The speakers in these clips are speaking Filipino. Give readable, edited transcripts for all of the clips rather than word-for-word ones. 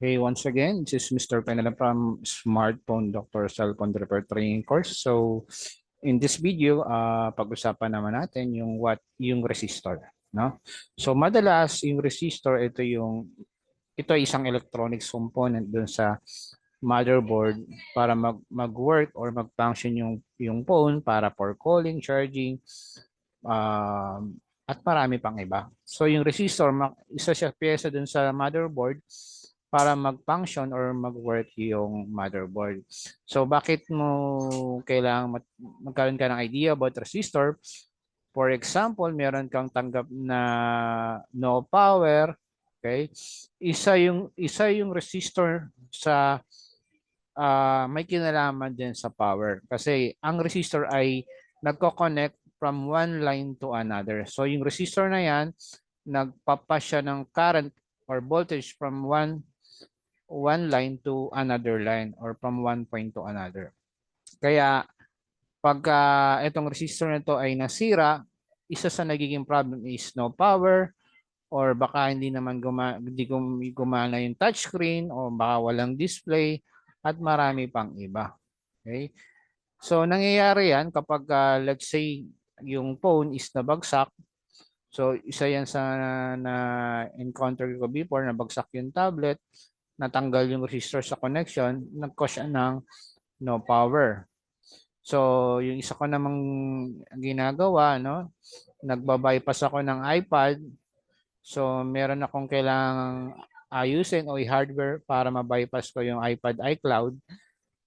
Hey, once again, this is Mr. Penela from Smartphone Doctor Cellphone Repair Training Course. So, in this video, pag-usapan naman natin yung resistor, no? So, madalas yung resistor ito ay isang electronics component dun sa motherboard para mag-work or mag-function yung phone para for calling, charging, at marami pang iba. So yung resistor, isa siya pyesa dun sa motherboard para mag-function or mag-work yung motherboard. So bakit mo kailangan magkaroon ka ng idea about resistor? For example, meron kang tanggap na no power, okay? Isa yung resistor sa may kinalaman din sa power kasi ang resistor ay nagko-connect from one line to another. So yung resistor na yan, nagpapas siya ng current or voltage from one line to another line or from one point to another. Kaya pagka itong resistor na ito ay nasira, isa sa nagiging problem is no power or baka hindi gumana yung touchscreen o baka walang display at marami pang iba. Okay? So nangyayari yan kapag let's say yung phone is nabagsak. So isa yan sa na encounter ko before, nabagsak yung tablet, natanggal yung resistor sa connection, nag-cause siya ng no power. So yung isa ko namang ginagawa, no, nagba-bypass ako ng iPad. So meron akong kailangang ayusin o i-hardware para ma-bypass ko yung iPad iCloud.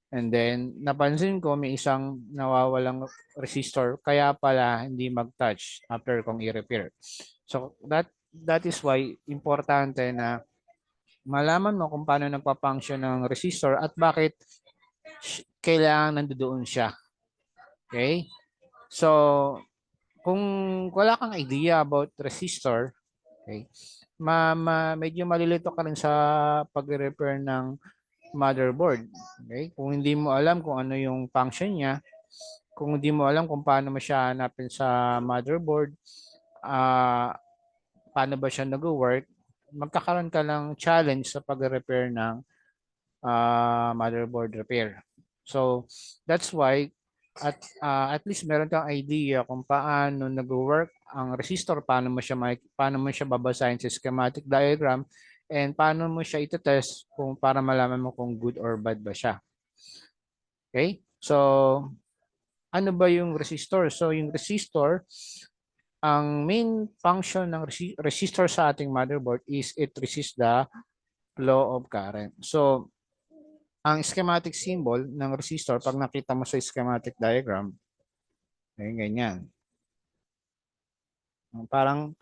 And then napansin ko may isang nawawalang resistor kaya pala hindi mag-touch after kong i-repair. So that is why importante na malaman mo kung paano nagpa-function ng resistor at bakit kailangan nandoon siya. Okay? So kung wala kang idea about resistor, okay, medyo malilito ka rin sa pag-repair ng motherboard. Okay? Kung hindi mo alam kung ano yung function niya, kung hindi mo alam kung paano mo siya hanapin sa motherboard, paano ba siya nag-work, magkakaroon ka ng challenge sa pag-repair ng motherboard repair. So, that's why at least meron kang idea kung paano nag-work ang resistor, paano mo siya babasahin sa schematic diagram, and paano mo siya ito-test kung para malaman mo kung good or bad ba siya. Okay? So, ano ba yung resistor? So, yung resistor, ang main function ng resistor sa ating motherboard is it resists the flow of current. So, ang schematic symbol ng resistor, pag nakita mo sa schematic diagram, ay ganyan. Parang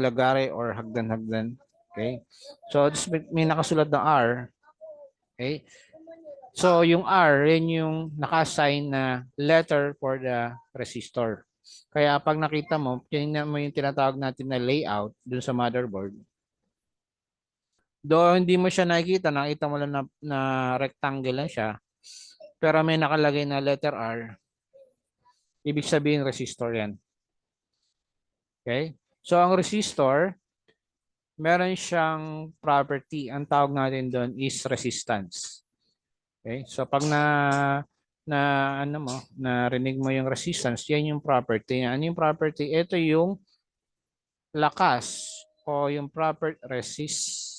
lagare or hagdan-hagdan. Okay? So, may nakasulat na R. Okay? So, yung R, yan yung naka-assign na letter for the resistor. Kaya pag nakita mo, tingnan mo yung tinatawag natin na layout dun sa motherboard. Doon hindi mo siya nakita mo lang na rectangle lang siya. Pero may nakalagay na letter R. Ibig sabihin resistor yan. Okay? So, ang resistor, meron siyang property. Ang tawag natin doon is resistance. Okay? So, pag narinig mo yung resistance, yan yung property. Ano yung property? Ito yung lakas o yung proper resistance.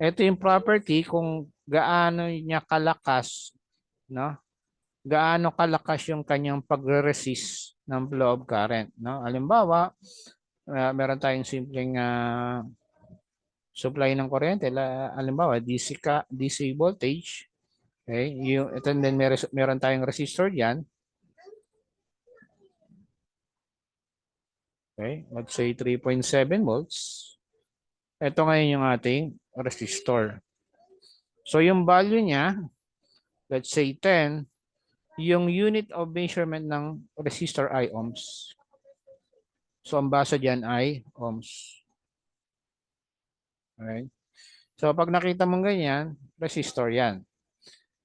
Ito yung property kung gaano niya kalakas, no? Gaano kalakas yung kanyang pagre-resist ng flow of current, no? Halimbawa, meron tayong simpleng supply ng kuryente, halimbawa DC voltage. Okay, ito din meron tayong resistor diyan. Okay, let's say 3.7 volts. Ito ngayon yung ating resistor. So yung value niya, let's say 10, yung unit of measurement ng resistor ay ohms. So ang basa diyan ay ohms. Okay? So pag nakita mong ganyan, resistor yan.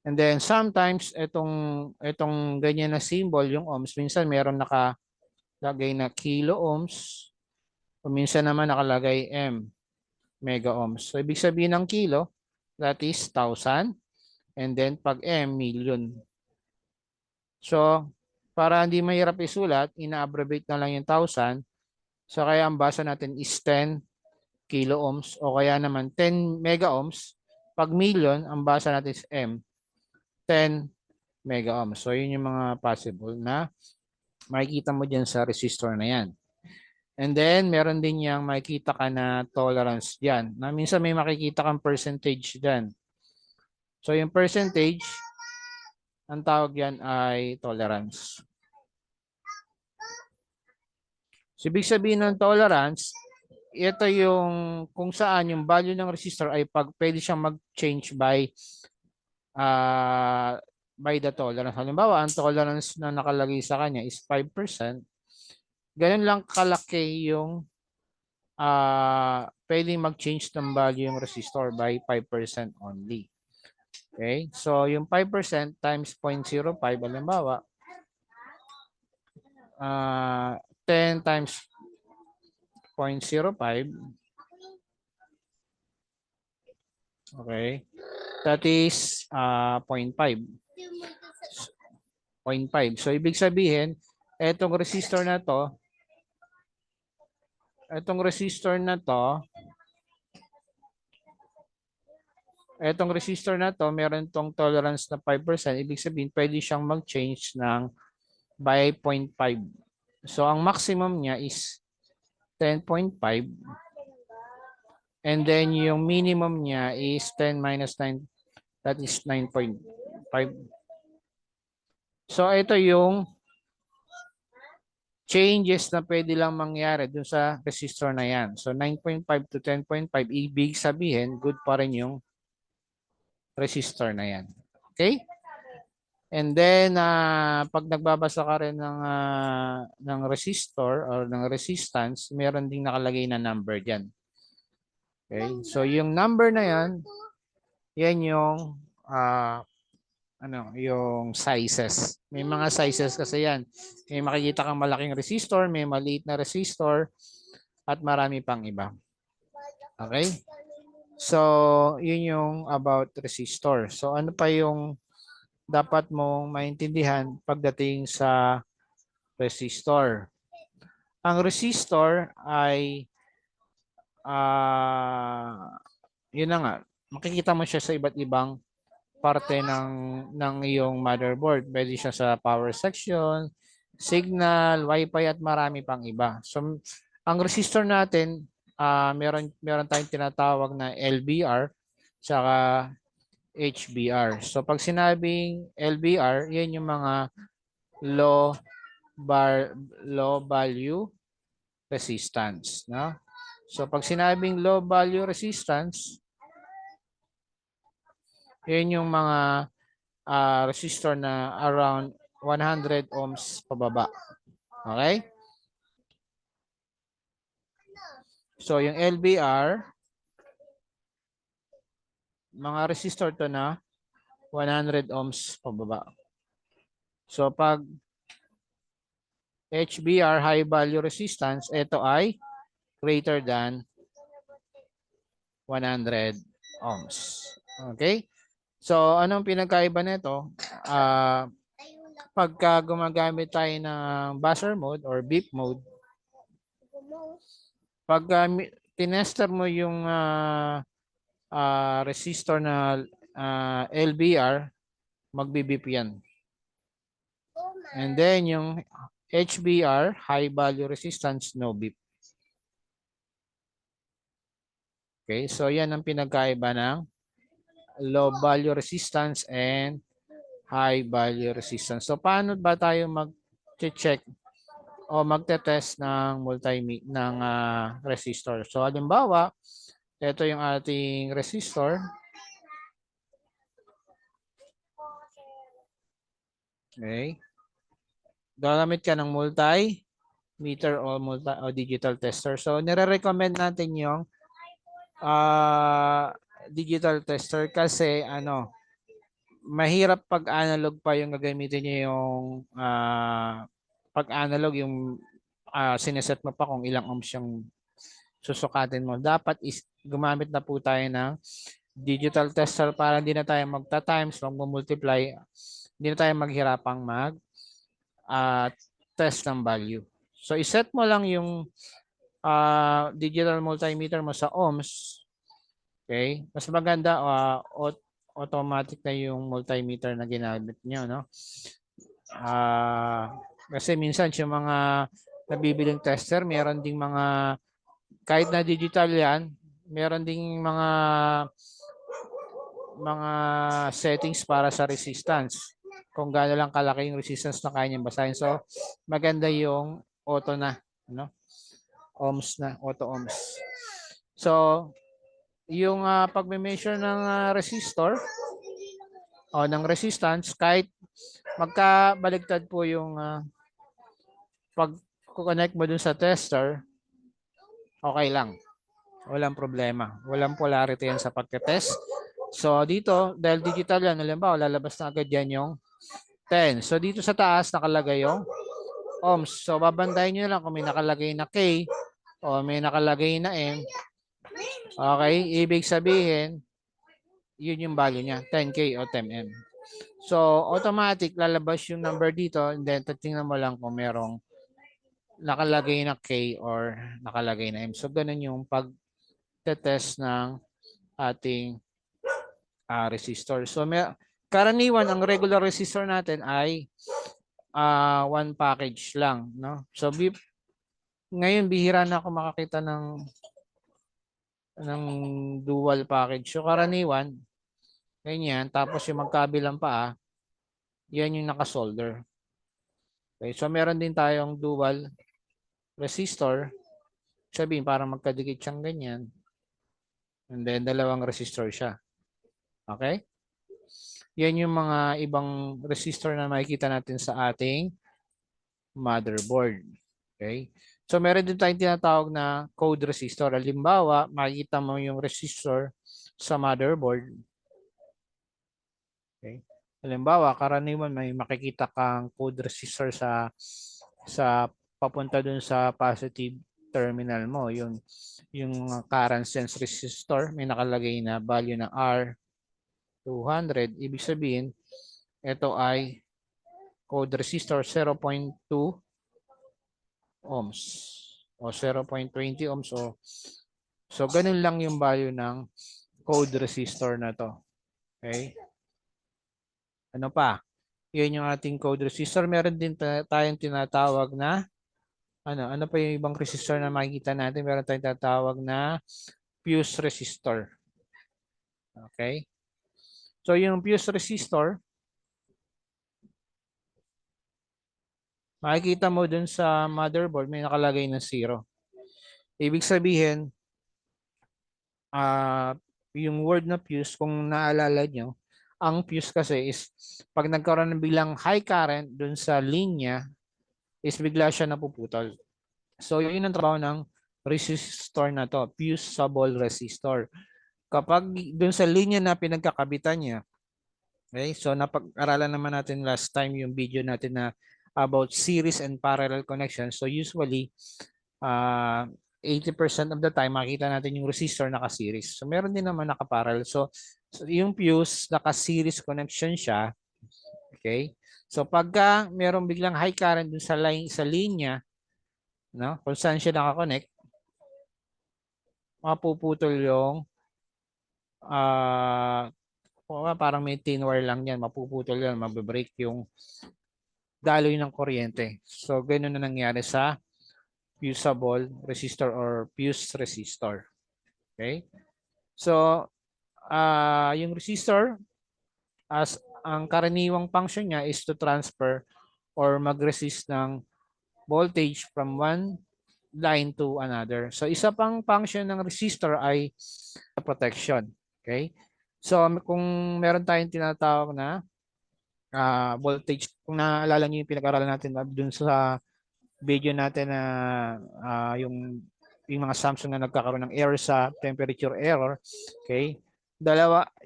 And then sometimes itong ganyan na symbol, yung ohms, minsan meron nakalagay na kilo ohms, Minsan naman nakalagay M, mega ohms. So, ibig sabihin ng kilo, that is 1,000. And then, pag M, million. So, para hindi mahirap isulat, ina-abbreviate na lang yung 1,000. So, kaya ang basa natin is 10 kilo ohms o kaya naman 10 mega ohms. Pag million, ang basa natin is M, 10 mega ohms. So, yun yung mga possible na makikita mo dyan sa resistor na yan. And then, meron din yung makikita ka na tolerance dyan. Na minsan may makikita kang percentage dyan. So, yung percentage, ang tawag yan ay tolerance. So, ibig sabihin ng tolerance, ito yung kung saan yung value ng resistor ay pag pwede siyang mag-change by the tolerance. Halimbawa, ang tolerance na nakalagay sa kanya is 5%. Ganun lang kalaki yung pwedeng mag-change ng value yung resistor by 5% only. Okay? So, yung 5% times 0.05, halimbawa, 10 times 0.05, okay, that is 0.5. 0.5. So, ibig sabihin, etong resistor na to, meron tong tolerance na 5%. Ibig sabihin, pwede siyang mag-change ng by 0.5. So, ang maximum niya is 10.5. And then, yung minimum niya is 10 minus 9. That is 9.5. So, ito yung changes na pwede lang mangyari dun sa resistor na yan. So, 9.5 to 10.5, ibig sabihin, good pa rin yung resistor na yan. Okay? And then, pag nagbabasa ka rin ng resistor or ng resistance, meron ding nakalagay na number dyan. Okay? So, yung number na yan yung yung sizes. May mga sizes kasi yan. May makikita kang malaking resistor, may maliit na resistor, at marami pang iba. Okay? So, yun yung about resistor. So, ano pa yung dapat mong maintindihan pagdating sa resistor? Ang resistor ay yun na nga, makikita mo siya sa iba't ibang parte ng iyong motherboard. Pwede siya sa power section, signal, wifi at marami pang iba. So, ang resistor natin, meron tayong tinatawag na LBR tsaka HBR. So, pag sinabing LBR, yan yung mga low value resistance. No? So, pag sinabing low value resistance, yan yung mga resistor na around 100 ohms pababa. Okay? So, yung LBR, mga resistor to na 100 ohms pababa. So, pag HBR, high value resistance, ito ay greater than 100 ohms. Okay? So, anong pinagkaiba nito? Pagka gumagamit tayo ng buzzer mode or beep mode, pag tinester mo yung resistor na LBR, magbibip yan. And then yung HBR, high value resistance, no beep. Okay, so yan ang pinagkaiba ng low value resistance and high value resistance. So paano ba tayo mag-check o magte-test ng resistor? So halimbawa, ito yung ating resistor. Okay. Gagamit ka ng multimeter o digital tester. So nire-recommend natin yung digital tester kasi mahirap pag analog pa yung gagamitin niyo yung pag analog yung sineset mo pa kung ilang ohms yung susukatin mo. Dapat is gumamit na po tayo ng digital tester para hindi na tayo magta-times, mag-multiply, hindi na tayo maghirapang test ng value. So, iset mo lang yung digital multimeter mo sa ohms. Okay? Mas maganda, automatic na yung multimeter na ginamit nyo, no? Kasi minsan yung mga nabibiling tester, meron ding mga, kahit na digital yan, meron ding mga settings para sa resistance. Kung gaano lang kalaki yung resistance na kaya niyang basahin. So, maganda yung auto na, ano? Ohms na, auto ohms. So, yung pagme-measure ng resistor o ng resistance, kahit magkabaligtad po yung pag-connect mo dun sa tester, okay lang. Walang problema. Walang polarity yan sa pagka-test. So, dito, dahil digital yan, halimbawa, lalabas na agad yan yung 10. So, dito sa taas, nakalagay yung ohms. So, babantayin nyo lang kung may nakalagay na K o may nakalagay na M. Okay? Ibig sabihin, yun yung value niya, 10K o 10M. So, automatic, lalabas yung number dito and then tingnan mo lang kung merong nakalagay na K or nakalagay na M. So, ganun yung pag-test ng ating resistor. So, karaniwan, ang regular resistor natin ay one package lang. No? So, ngayon, bihira na ako makakita ng dual package. So, karaniwan, ganyan. Tapos yung magkabilang paa, yan yung nakasolder. Okay, so meron din tayong dual resistor. Sabihin, parang magkadikit siyang ganyan. And then, dalawang resistor siya. Okay? Yan yung mga ibang resistor na makikita natin sa ating motherboard. Okay? So, meron din tayong tinatawag na code resistor. Halimbawa, makikita mo yung resistor sa motherboard. Okay? Halimbawa, karaniwan may makikita kang code resistor sa papunta dun sa positive terminal mo. Yung current sense resistor, may nakalagay na value ng R200. Ibig sabihin, ito ay code resistor 0.2 ohms o 0.20 ohms. So, ganun lang yung value ng code resistor na to. Okay? Ano pa? Yan yung ating code resistor. Meron din tayong tinatawag na ano pa yung ibang resistor na makikita natin? Meron tayong tinatawag na fuse resistor. Okay? So, yung fuse resistor, makikita mo dun sa motherboard, may nakalagay na 0. Ibig sabihin, yung word na fuse, kung naalala nyo, ang fuse kasi is pag nagkaroon ng bilang high current dun sa linya, is bigla siya napuputol. So, yun ang trabaho ng resistor na to, fusible resistor. Kapag dun sa linya na pinagkakabitan niya, okay, so napag-aralan naman natin last time yung video natin na about series and parallel connection. So, usually, 80% of the time, makita natin yung resistor naka-series. So, meron din naman naka-parallel. So, yung fuse, naka-series connection siya. Okay? So, pagka merong biglang high current dun sa linya, no? Kung saan siya naka-connect, mapuputol yung parang may thin wire lang yan, mapuputol yan, mabibreak yung daloy ng kuryente. So, ganun na nangyari sa fusible resistor or fuse resistor. Okay? So, yung resistor, as ang karaniwang function niya is to transfer or mag-resist ng voltage from one line to another. So, isa pang function ng resistor ay protection. Okay? So, kung meron tayong tinatawag na voltage, kung naalala niyo yung pinag-aralan natin dun sa video natin na yung mga Samsung na nagkakaroon ng error sa temperature error, okay?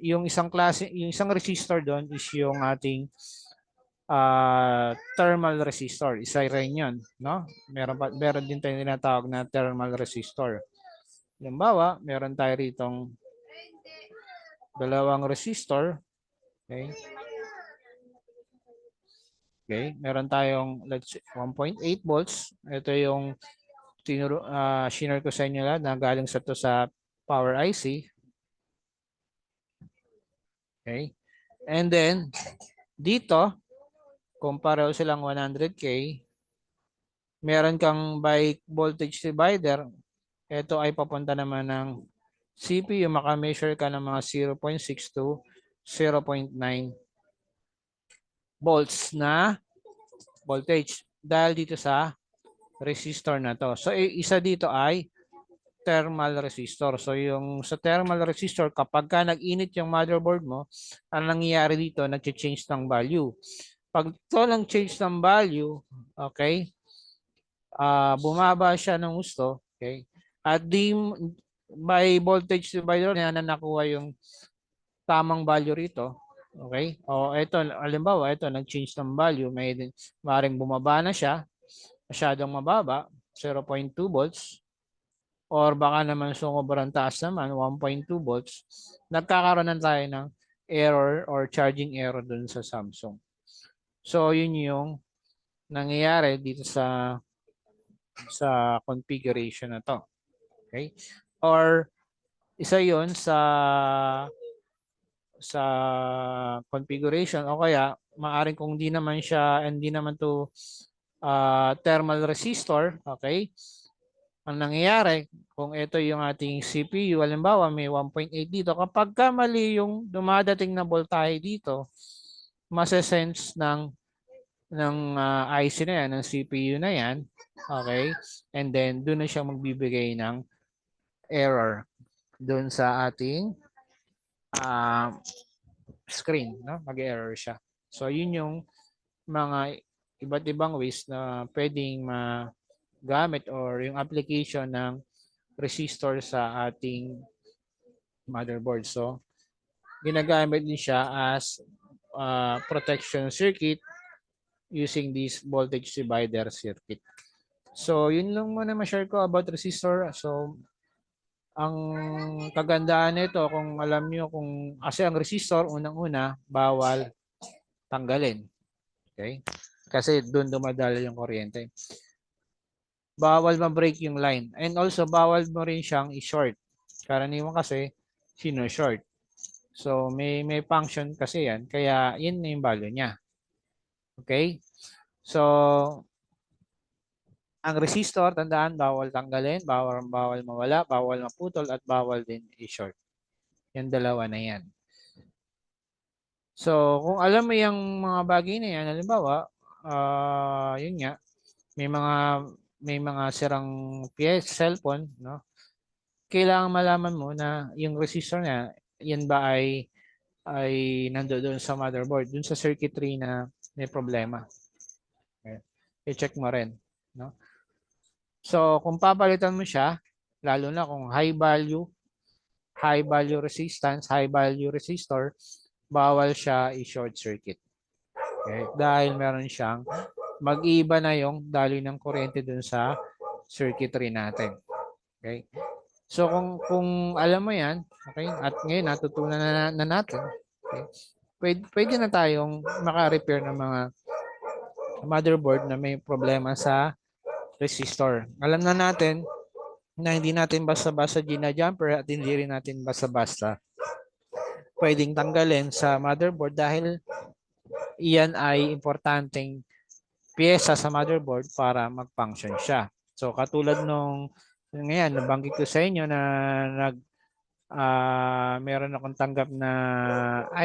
Yung isang klase, yung isang resistor doon is yung ating thermal resistor. Isa rin yun, no? Meron din tayong tinatawag na thermal resistor. Halimbawa, meron tayo ritong dalawang resistor. Okay. Okay, meron tayong let's say 1.8 volts. Ito yung shinare ko sa inyo lahat na galing sa to sa power IC. Okay. And then dito, kung pareho silang 100K, meron kang by voltage divider. Ito ay papunta naman ng CPU, maka-measure ka ng mga 0.6 to 0.9 volts na voltage dahil dito sa resistor na to. So isa dito ay thermal resistor. So yung sa thermal resistor, kapag ka nag-init yung motherboard mo, ang nangyayari dito, nag-change ng value. Pag ito lang change ng value, okay, bumaba siya ng gusto, okay, at di by voltage divider na nakuha yung tamang value rito, okay, o ito, halimbawa, ito, nag-change ng value, maaaring bumaba na siya, masyadong mababa, 0.2 volts, or baka naman sobrang taas naman, 1.2 volts, nagkakaroon na tayo ng error or charging error dun sa Samsung. So, yun yung nangyayari dito sa configuration na to. Okay? Or isa yun sa configuration, o kaya maaring kung di naman siya, hindi naman to thermal resistor, okay? Ang nangyayari, kung ito yung ating CPU, halimbawa may 1.8 dito, kapag ka mali yung dumadating na voltahe dito, masesense ng IC na yan, ng CPU na yan, okay? And then, doon na siya magbibigay ng error doon sa ating screen, no? Mag-error siya. So, yun yung mga iba't ibang ways na pwedeng magamit or yung application ng resistor sa ating motherboard. So, ginagamit din siya as protection circuit using this voltage divider circuit. So, yun lang muna ma-share ko about resistor. So, ang kagandahan nito, kung alam nyo, kasi ang resistor, unang-una, bawal tanggalin. Okay? Kasi doon dumadala yung kuryente. Bawal ma-break yung line. And also, bawal mo rin siyang i-short. Karaniwan kasi, sino-short. So, may function kasi yan. Kaya, yun na yung value niya. Okay? So, ang resistor, tandaan, bawal tanggalin, bawal mawala, bawal maputol, at bawal din i-short. Yung dalawa na yan. So, kung alam mo yung mga bagay na yan, halimbawa, yun nga, may mga sirang cellphone, no? Kailangan malaman mo na yung resistor niya, yan ba ay nandoon sa motherboard, dun sa circuitry na may problema. Okay. I-check mo rin, no? So, kung papalitan mo siya, lalo na kung high value resistance, high value resistor, bawal siya i-short circuit. Okay? Dahil meron siyang mag-iiba na yung daloy ng kuryente dun sa circuitry natin. Okay? So kung alam mo 'yan, okay? At ngayon natutunan na natin, okay? Pwede na tayong maka-repair ng mga motherboard na may problema sa resistor. Alam na natin na hindi natin basta-basta gina-jumper at hindi rin natin basta-basta pwedeng tanggalin sa motherboard dahil iyan ay importanteng pyesa sa motherboard para mag-function siya. So katulad nung ngayon, nabanggit ko sa inyo na meron akong tanggap na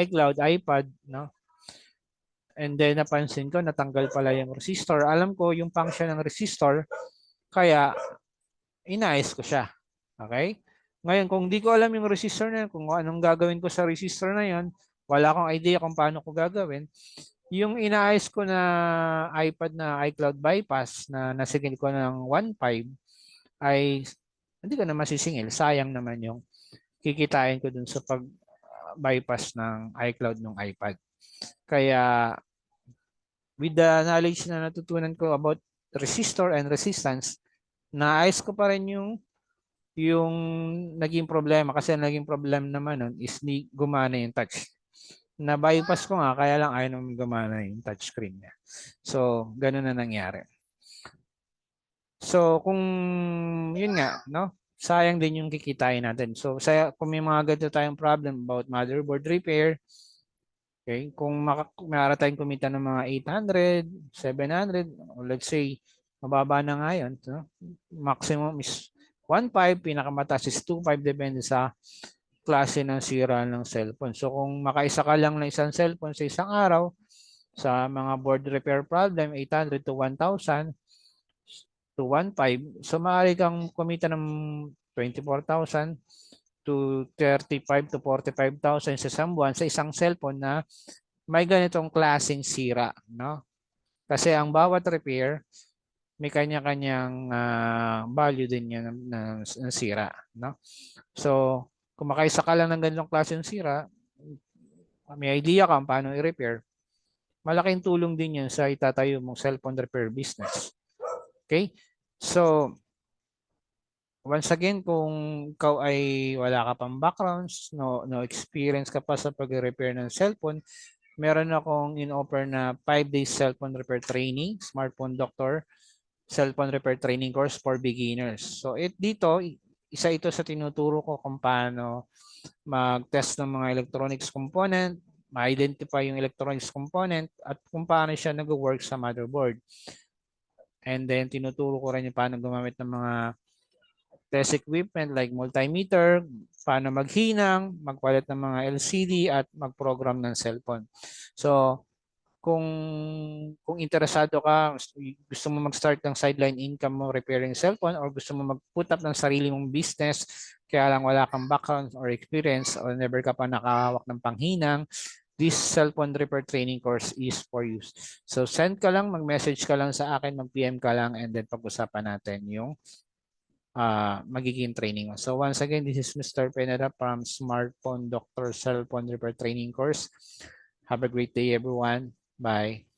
iCloud, iPad, no? And then napansin ko natanggal pala yung resistor. Alam ko yung function ng resistor, kaya inayos ko siya. Okay? Ngayon, kung di ko alam yung resistor na yun, kung anong gagawin ko sa resistor na yun, wala akong idea kung paano ko gagawin. Yung inaayos ko na iPad na iCloud bypass na nasingil ko ng 1.5 ay hindi ko na masisingil. Sayang naman yung kikitain ko dun sa pag-bypass ng iCloud ng iPad. Kaya with the knowledge na natutunan ko about resistor and resistance, naayos ko pa rin yung yung naging problema, kasi ang naging problem naman nun is gumana yung touch. Na-bypass ko nga, kaya lang ayaw naman gumana yung touchscreen niya. So, ganun na nangyari. So, kung yun nga, no? Sayang din yung kikitain natin. So, kung may mga ganito tayong problem about motherboard repair, okay, kung maaari tayong kumita ng mga 800, 700, or let's say, mababa na nga yun, no? Maximum is 1.5, pinakamataas is 2.5, depende sa klase ng sira ng cellphone. So, kung makaisa ka lang ng isang cellphone sa isang araw, sa mga board repair problem, 800 to 1,000 to 1.5. So, maaari kang kumita ng 24,000 to 35 to 45,000 sa isang buwan sa isang cellphone na may ganitong klaseng sira, no? Kasi ang bawat repair may kanya-kanyang value din yan ng sira, no? So, kung makaisa ka lang ng ganitong klaseng sira, may idea ka paano i-repair, malaking tulong din yan sa itatayo mong cellphone repair business. Okay? So, once again, kung ikaw ay wala ka pang backgrounds, no experience ka pa sa pag-repair ng cellphone, meron akong in-offer na 5 days cellphone repair training, Smartphone Doctor cellphone repair training course for beginners. So, dito, isa ito sa tinuturo ko kung paano mag-test ng mga electronics component, ma-identify yung electronics component, at kung paano siya nag-work sa motherboard. And then, tinuturo ko rin yung paano gumamit ng mga test equipment like multimeter, paano maghinang, magpalit ng mga LCD, at mag-program ng cellphone. So, kung interesado ka, gusto mo mag-start ng sideline income mo repairing cellphone, or gusto mo mag-put up ng sarili mong business, kaya lang wala kang background or experience, or never ka pa nakahawak ng panghinang, this cellphone repair training course is for you. So send ka lang, mag-message ka lang sa akin, mag-PM ka lang, and then pag-usapan natin yung magiging training mo. So once again, this is Mr. Pineda from Smartphone Doctor Cellphone Repair Training Course. Have a great day, everyone. Bye.